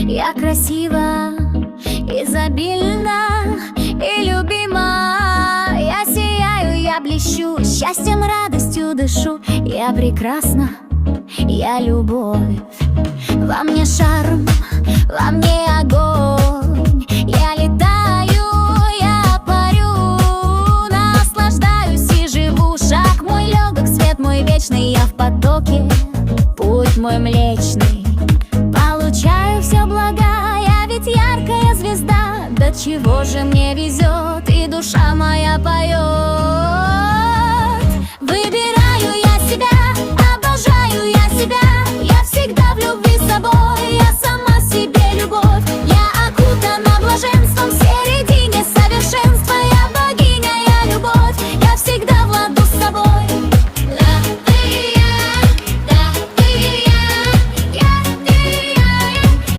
Я красива, изобильна и любима. Я сияю, я блещу, счастьем, радостью дышу. Я прекрасна, я любовь. Во мне шарм, во мне огонь. Я летаю, я парю, наслаждаюсь и живу. Шаг мой легок, свет мой вечный. Я в потоке, путь мой млечный. Получаю все блага, я ведь яркая звезда. До чего же мне везет, и душа моя поет.